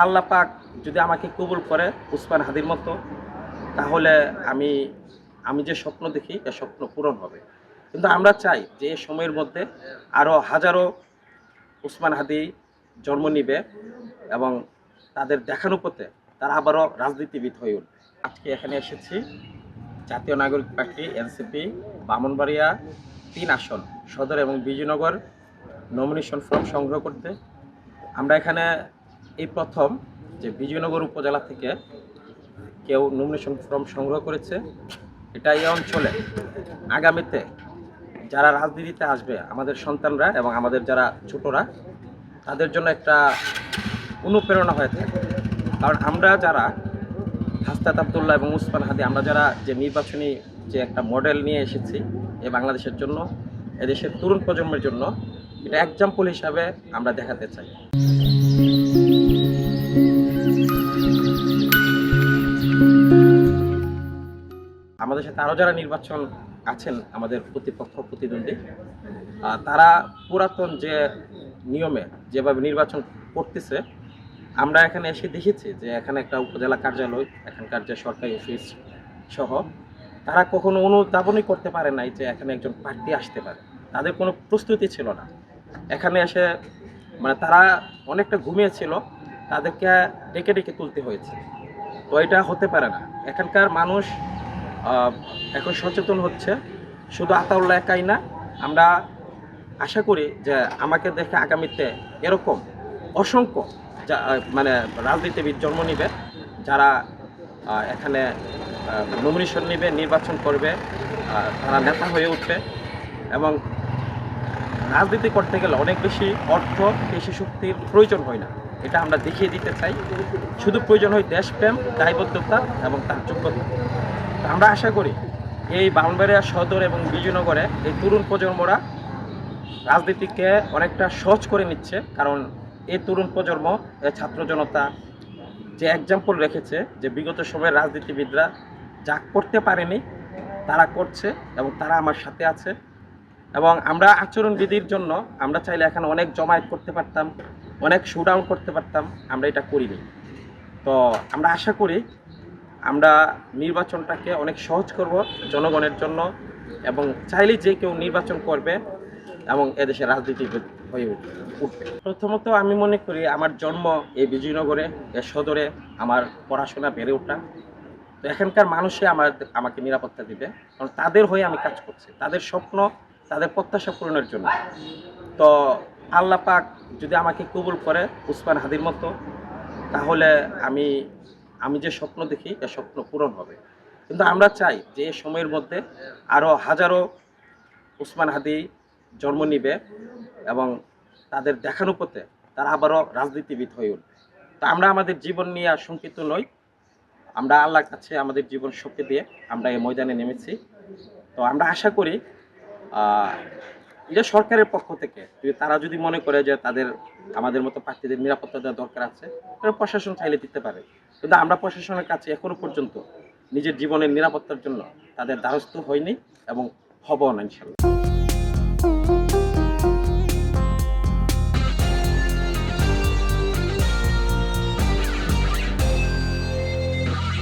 আল্লাহ পাক যদি আমাকে কবুল করে উসমান হাদির মতো, তাহলে আমি আমি যে স্বপ্ন দেখি এ স্বপ্ন পূরণ হবে। কিন্তু আমরা চাই যে এ সময়ের মধ্যে আরও হাজারো উসমান হাদি জন্ম নিবে এবং তাদের দেখানো পথে তারা আবারও রাজনীতিবিদ হয়ে উঠবে। আজকে এখানে এসেছি জাতীয় নাগরিক পার্টি এনসিপি ব্রাহ্মণবাড়িয়া ৩ আসন সদর এবং বিজয়নগর নমিনেশন ফর্ম সংগ্রহ করতে। আমরা এখানে এই প্রথম যে বিজয়নগর উপজেলা থেকে কেউ নমিনেশন ফর্ম সংগ্রহ করেছে। এটা এই অঞ্চলে আগামীতে যারা রাজনীতিতে আসবে আমাদের সন্তানরা এবং আমাদের যারা ছোটরা, তাদের জন্য একটা অনুপ্রেরণা হয়ে থাকে। কারণ আমরা যারা হাসনাত আবদুল্লাহ এবং উসমান হাদি, আমরা যারা যে নির্বাচনী যে একটা মডেল নিয়ে এসেছি এই বাংলাদেশের জন্য, এদেশের তরুণ প্রজন্মের জন্য, এটা এক্সাম্পল হিসাবে আমরা দেখাতে চাই। আমাদের সাথে আরও যারা নির্বাচন আছেন, আমাদের প্রতিপক্ষ প্রতিদ্বন্দ্বী, তারা পুরাতন যে নিয়মে যেভাবে নির্বাচন করতেছে, আমরা এখানে এসে দেখেছি যে এখানে একটা উপজেলা কার্যালয়, এখানকার যে সরকারি অফিস সহ, তারা কখনো অনুধাবনই করতে পারে নাই যে এখানে একজন প্রার্থী আসতে পারে। তাদের কোনো প্রস্তুতি ছিল না। এখানে এসে মানে তারা অনেকটা ঘুমিয়েছিল, তাদেরকে ডেকে ডেকে তুলতে হয়েছে। তো এটা হতে পারে না। এখানকার মানুষ এখন সচেতন হচ্ছে, শুধু আতাউল্লাহ একাই না। আমরা আশা করি যে আমাকে দেখে আগামীতে এরকম অসংখ্য মানে রাজনীতিবিদ জন্ম নিবে, যারা এখানে নমিনেশন নেবে, নির্বাচন করবে, তারা নেতা হয়ে উঠবে। এবং রাজনীতি করতে গেলে অনেক বেশি অর্থ, পেশি শক্তির প্রয়োজন হয় না, এটা আমরা দেখিয়ে দিতে চাই। শুধু প্রয়োজন হয় দেশপ্রেম, দায়বদ্ধতা এবং তার যোগ্যতা। আমরা আশা করি এই ব্রাহ্মণবাড়িয়া সদর এবং বিজয়নগরে এই তরুণ প্রজন্মরা রাজনীতিকে অনেকটা সহজ করে নিচ্ছে। কারণ এই তরুণ প্রজন্ম, ছাত্র জনতা যে এক্সাম্পল রেখেছে যে বিগত সময়ে রাজনীতিবিদরা যা করতে পারেনি তারা করছে, এবং তারা আমার সাথে আছে। এবং আমরা আচরণবিধির জন্য আমরা চাইলে এখানে অনেক জমায়েত করতে পারতাম, অনেক শোডাউন করতে পারতাম, আমরা এটা করিনি। তো আমরা আশা করি আমরা নির্বাচনটাকে অনেক সহজ করব জনগণের জন্য, এবং চাইলে যে কেউ নির্বাচন করবে এবং এদেশে রাজনীতিবিদ হয়ে উঠবে। প্রথমত আমি মনে করি আমার জন্ম এই বিজয়নগরে, এ সদরে, আমার পড়াশোনা বেড়ে ওঠা। তো এখানকার মানুষই আমাকে নিরাপত্তা দিবে, কারণ তাদের হয়ে আমি কাজ করছি, তাদের স্বপ্ন, তাদের প্রত্যাশা পূরণের জন্য। তো আল্লাহ পাক যদি আমাকে কবুল করে উসমান হাদির মতো, তাহলে আমি যে স্বপ্ন দেখি এ স্বপ্ন পূরণ হবে। কিন্তু আমরা চাই যে এই সময়ের মধ্যে আরও হাজারো উসমান হাদি জন্ম নিবে এবং তাদের দেখানো পথে তারা আবারও রাজনীতিবিদ হয়ে উঠবে। তো আমরা আমাদের জীবন নিয়ে শঙ্কিত নই। আমরা আল্লাহর কাছে আমাদের জীবন শক্তি দিয়ে আমরা এই ময়দানে নেমেছি। তো আমরা আশা করি এটা সরকারের পক্ষ থেকে তারা যদি মনে করে যে তাদের আমাদের মতো প্রার্থীদের নিরাপত্তা দেওয়ার দরকার আছে, তারা প্রশাসন চাইলে দিতে পারে। কিন্তু আমরা প্রশাসনের কাছে এখনো পর্যন্ত নিজের জীবনের নিরাপত্তার জন্য তাদের দ্বারস্থ হইনি এবং হবও না ইনশাল্লাহ।